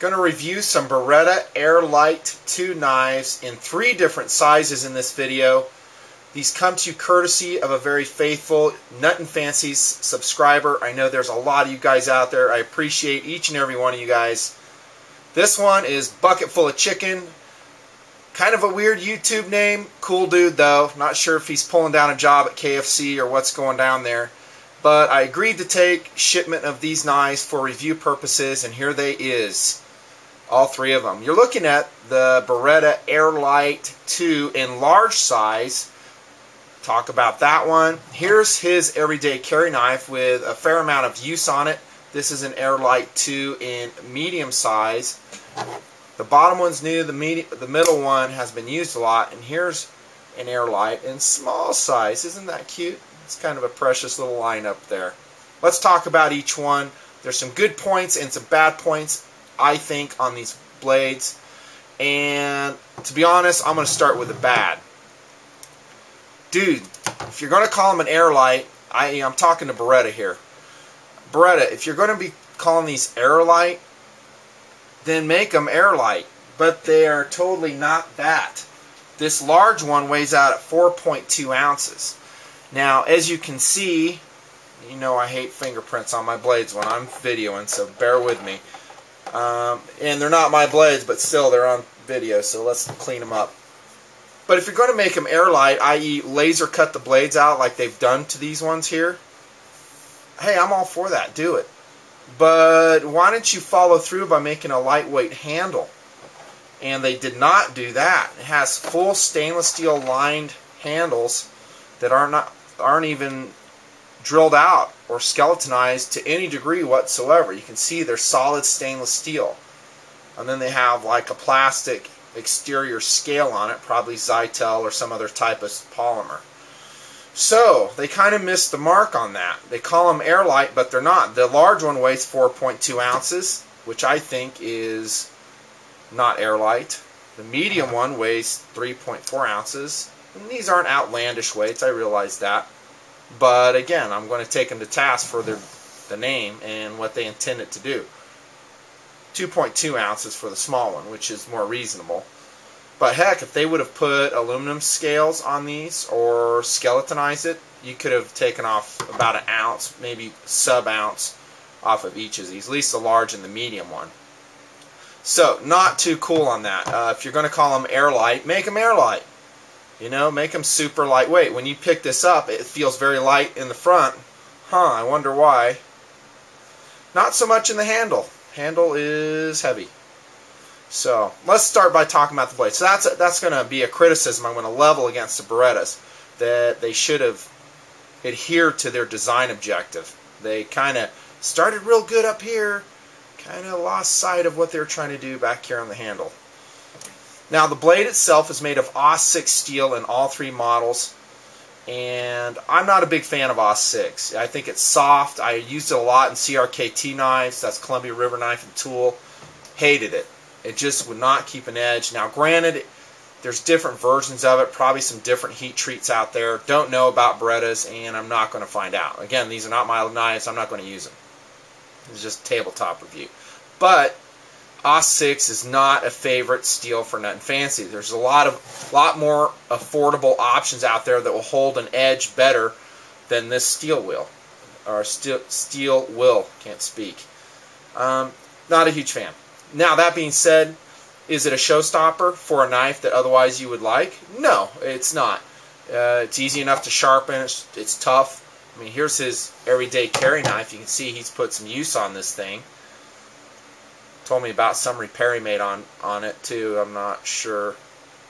Going to review some Beretta Airlight II knives in 3 different sizes in this video. These come to you courtesy of a very faithful Nutnfancy subscriber. I know there's a lot of you guys out there. I appreciate each and every one of you guys. This one is Bucket Full of Chicken. Kind of a weird YouTube name. Cool dude though. Not sure if he's pulling down a job at KFC or what's going down there. But I agreed to take shipment of these knives for review purposes, and here they is. All 3 of them. You're looking at the Beretta Airlight II in large size. Talk about that one. Here's his everyday carry knife with a fair amount of use on it. This is an Airlight II in medium size. The bottom one's new, the middle one has been used a lot, and here's an Airlight in small size. Isn't that cute? It's kind of a precious little lineup there. Let's talk about each one. There's some good points and some bad points, I think, on these blades. And to be honest, I'm going to start with the bad. Dude, if you're going to call them an Airlight, I'm talking to Beretta here. Beretta, if you're going to be calling these Airlight, then make them Airlight. But they are totally not that. This large one weighs out at 4.2 ounces. Now, as you can see, you know I hate fingerprints on my blades when I'm videoing, so bear with me. And they're not my blades, but still they're on video, so let's clean them up. But if you're going to make them Airlight, i.e. laser cut the blades out like they've done to these ones here, hey, I'm all for that. Do it. But why don't you follow through by making a lightweight handle? And they did not do that. It has full stainless steel lined handles that aren't even drilled out or skeletonized to any degree whatsoever. You can see they're solid stainless steel. And then they have like a plastic exterior scale on it, probably Zytel or some other type of polymer. So they kind of missed the mark on that. They call them Airlight, but they're not. The large one weighs 4.2 ounces, which I think is not Airlight. The medium one weighs 3.4 ounces. And these aren't outlandish weights, I realize that. But again, I'm going to take them to task for the name and what they intend it to do. 2.2 ounces for the small one, which is more reasonable. But heck, if they would have put aluminum scales on these or skeletonized it, you could have taken off about an ounce, maybe sub-ounce off of each of these, at least the large and the medium one. So, not too cool on that. If you're going to call them Airlight, make them Airlight. You know, make them super lightweight. When you pick this up, it feels very light in the front. I wonder why. Not so much in the handle. Handle is heavy. So, let's start by talking about the blade. So that's going to be a criticism I'm going to level against the Berettas, that they should have adhered to their design objective. They kind of started real good up here, kind of lost sight of what they were trying to do back here on the handle. Now, the blade itself is made of Aus 6 steel in all 3 models, and I'm not a big fan of Aus 6. I think it's soft. I used it a lot in CRKT knives, that's Columbia River Knife and Tool. Hated it. It just would not keep an edge. Now, granted, there's different versions of it, probably some different heat treats out there. Don't know about Berettas, and I'm not going to find out. Again, these are not my knives. I'm not going to use them. It's just tabletop review. But Aus 6 is not a favorite steel for Nutnfancy. There's a lot more affordable options out there that will hold an edge better than this steel wheel. Or steel will, can't speak. Not a huge fan. Now, that being said, is it a showstopper for a knife that otherwise you would like? No, it's not. It's easy enough to sharpen. It's tough. I mean, here's his everyday carry knife. You can see he's put some use on this thing. Told me about some repair he made on it too. I'm not sure.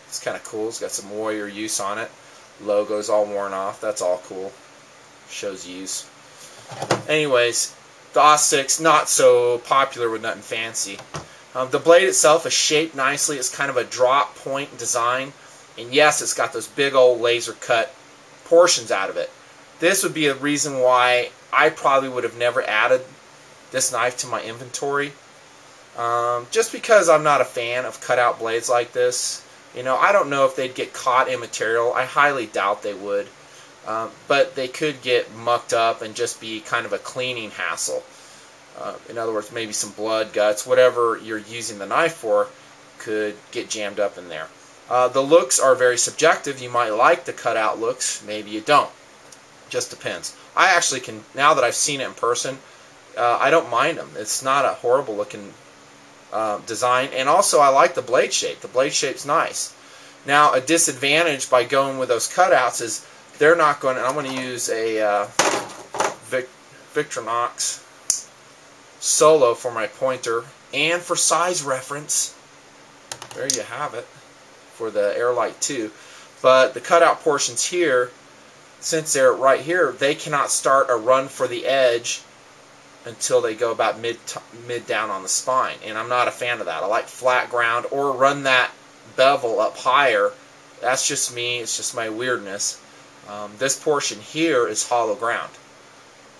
It's kind of cool. It's got some warrior use on it. Logo's all worn off. That's all cool. Shows use. Anyways, the Aus 6 not so popular with Nutnfancy. The blade itself is shaped nicely. It's kind of a drop point design, and yes, it's got those big old laser cut portions out of it. This would be a reason why I probably would have never added this knife to my inventory. Just because I'm not a fan of cutout blades like this. You know, I don't know if they'd get caught in material. I highly doubt they would. But they could get mucked up and just be kind of a cleaning hassle. In other words, maybe some blood, guts, whatever you're using the knife for could get jammed up in there. The looks are very subjective. You might like the cutout looks, maybe you don't. Just depends. I actually can, now that I've seen it in person, I don't mind them. It's not a horrible looking design, and also I like the blade shape. The blade shape's nice. Now, a disadvantage by going with those cutouts is they're not going to, I'm going to use a Victorinox Solo for my pointer, and for size reference, there you have it, for the Airlight II. But the cutout portions here, since they're right here, they cannot start a run for the edge until they go about mid down on the spine, and I'm not a fan of that. I like flat ground, or run that bevel up higher. That's just me. It's just my weirdness. This portion here is hollow ground.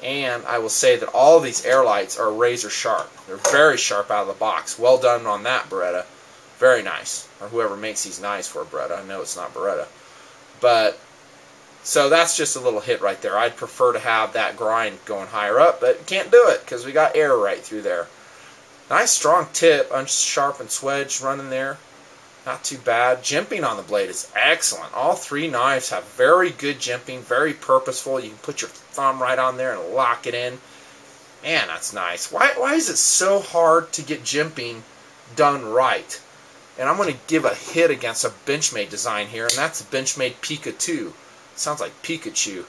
And I will say that all these Airlights are razor sharp. They're very sharp out of the box. Well done on that, Beretta. Very nice. Or whoever makes these knives for Beretta. I know it's not Beretta. But, so that's just a little hit right there. I'd prefer to have that grind going higher up, but can't do it because we got air right through there. Nice strong tip, unsharpened swedge running there. Not too bad. Jimping on the blade is excellent. All three knives have very good jimping, very purposeful. You can put your thumb right on there and lock it in. Man, that's nice. Why is it so hard to get jimping done right? And I'm going to give a hit against a Benchmade design here, and that's the Benchmade Pika 2. Sounds like Pikachu.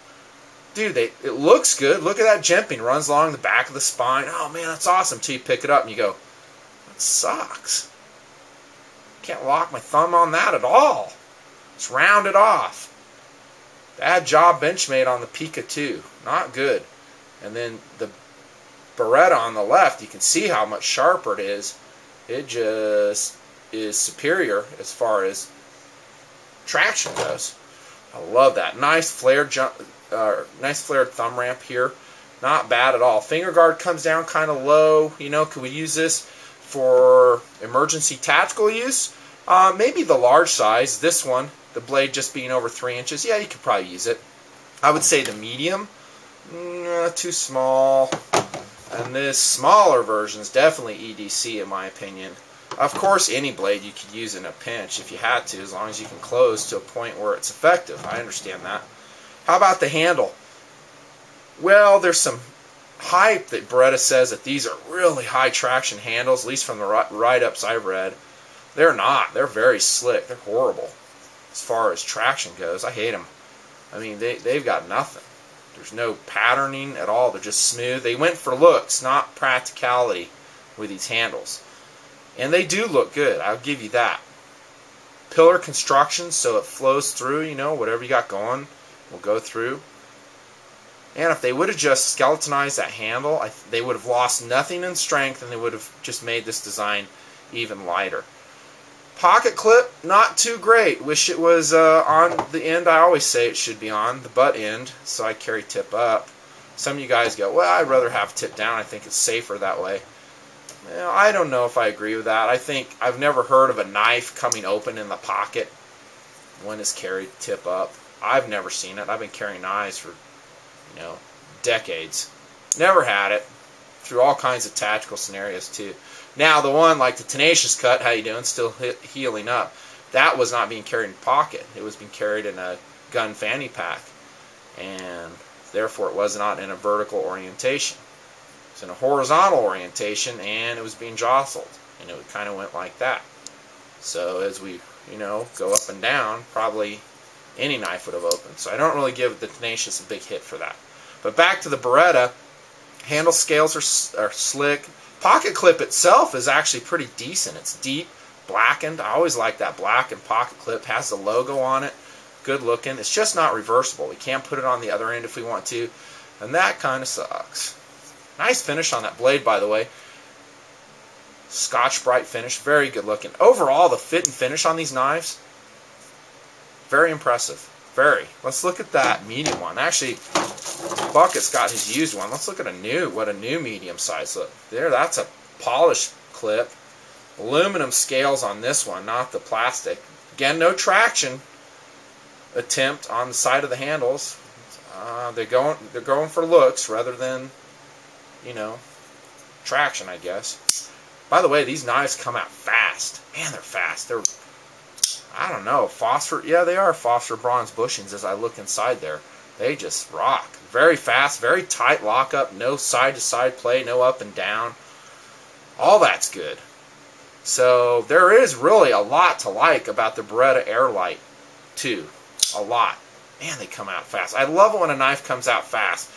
Dude, it looks good. Look at that jimping. Runs along the back of the spine. Oh, man, that's awesome. Until you pick it up and you go, that sucks. Can't lock my thumb on that at all. It's rounded off. Bad job Benchmade on the Pika 2. Not good. And then the Beretta on the left, you can see how much sharper it is. It just is superior as far as traction goes. I love that. Nice flared thumb ramp here. Not bad at all. Finger guard comes down kind of low. You know, could we use this for emergency tactical use? Maybe the large size. This one, the blade just being over 3 inches. Yeah, you could probably use it. I would say the medium, too small. And this smaller version is definitely EDC in my opinion. Of course, any blade you could use in a pinch if you had to, as long as you can close to a point where it's effective. I understand that. How about the handle? Well, there's some hype that Beretta says that these are really high traction handles, at least from the write-ups I've read. They're not. They're very slick. They're horrible as far as traction goes. I hate them. I mean, they've got nothing. There's no patterning at all. They're just smooth. They went for looks, not practicality with these handles. And they do look good. I'll give you that. Pillar construction, so it flows through, you know, whatever you got going will go through. And if they would have just skeletonized that handle, they would have lost nothing in strength, and they would have just made this design even lighter. Pocket clip, not too great. Wish it was on the end I always say it should be on, the butt end, so I carry tip up. Some of you guys go, well, I'd rather have tip down. I think it's safer that way. Well, I don't know if I agree with that. I think I've never heard of a knife coming open in the pocket when it's carried tip up. I've never seen it. I've been carrying knives for, you know, decades. Never had it. Through all kinds of tactical scenarios too. Now the one like the Tenacious Cut, how you doing? Still healing up. That was not being carried in the pocket. It was being carried in a gun fanny pack, and therefore it was not in a vertical orientation. It's in a horizontal orientation, and it was being jostled, and it kind of went like that. So as we, you know, go up and down, probably any knife would have opened. So I don't really give the Tenacious a big hit for that. But back to the Beretta, handle scales are slick. Pocket clip itself is actually pretty decent. It's deep, blackened. I always like that blackened pocket clip. Has the logo on it. Good looking. It's just not reversible. We can't put it on the other end if we want to, and that kind of sucks. Nice finish on that blade, by the way. Scotch brite finish. Very good looking. Overall, the fit and finish on these knives, very impressive. Very. Let's look at that medium one. Actually, Bucket's got his used one. Let's look at what a new medium size look. There, that's a polished clip. Aluminum scales on this one, not the plastic. Again, no traction attempt on the side of the handles. They're going for looks rather than, you know, traction, I guess. By the way, these knives come out fast. Man, they're fast. They're, I don't know, phosphor. Yeah, they are phosphor bronze bushings as I look inside there. They just rock. Very fast, very tight lockup, no side-to-side play, no up and down. All that's good. So there is really a lot to like about the Beretta Airlight II. A lot. Man, they come out fast. I love it when a knife comes out fast.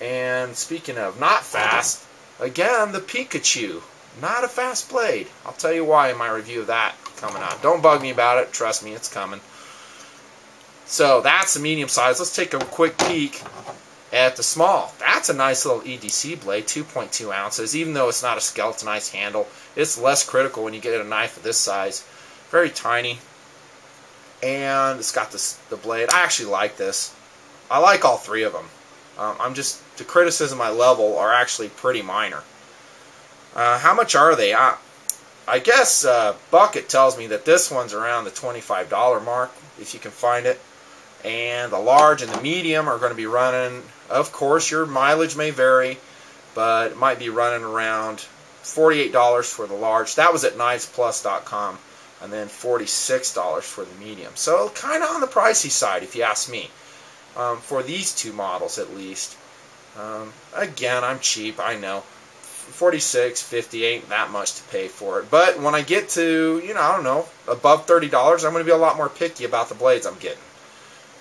And speaking of not fast, again, the Pikachu. Not a fast blade. I'll tell you why in my review of that coming out. Don't bug me about it. Trust me, it's coming. So that's the medium size. Let's take a quick peek at the small. That's a nice little EDC blade, 2.2 ounces. Even though it's not a skeletonized handle, it's less critical when you get a knife of this size. Very tiny. And it's got the blade. I actually like this. I like all three of them. The criticism I level are actually pretty minor. How much are they? I guess Bucket tells me that this one's around the $25 mark, if you can find it. And the large and the medium are going to be running, of course, your mileage may vary, but it might be running around $48 for the large. That was at knivesplus.com. And then $46 for the medium. So kind of on the pricey side, if you ask me, for these two models at least. Again, I'm cheap, I know. $46, $50 ain't that much to pay for it. But when I get to, I don't know, above $30, I'm going to be a lot more picky about the blades I'm getting.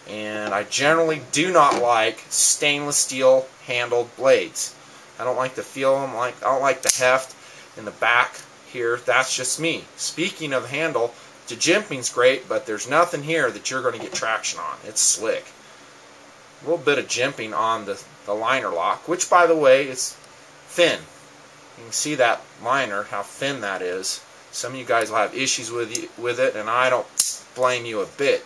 And I generally do not like stainless steel handled blades. I don't like the feel of them. I don't like the heft in the back here. That's just me. Speaking of handle, the jimping's great, but there's nothing here that you're going to get traction on. It's slick. A little bit of jimping on the liner lock, which, by the way, is thin. You can see that liner, how thin that is. Some of you guys will have issues with it, and I don't blame you a bit.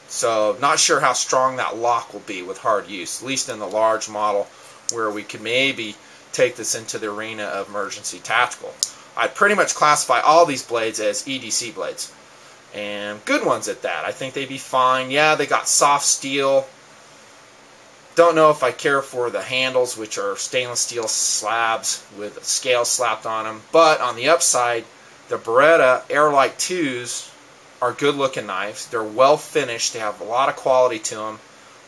So, not sure how strong that lock will be with hard use, at least in the large model, where we could maybe take this into the arena of emergency tactical. I'd pretty much classify all these blades as EDC blades. And good ones at that. I think they'd be fine. Yeah, they got soft steel. Don't know if I care for the handles, which are stainless steel slabs with scales slapped on them. But on the upside, the Beretta Airlight IIs are good looking knives. They're well finished. They have a lot of quality to them.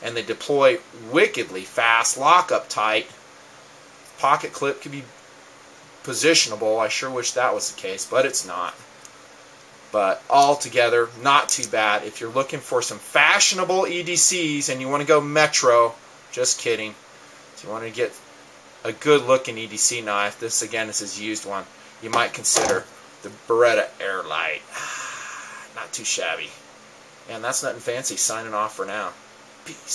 And they deploy wickedly fast, lock up tight. Pocket clip could be positionable. I sure wish that was the case, but it's not. But altogether, not too bad. If you're looking for some fashionable EDCs and you want to go metro, just kidding. If you want to get a good looking EDC knife, this again is his used one, you might consider the Beretta Airlight. Not too shabby. And that's Nutnfancy signing off for now. Peace.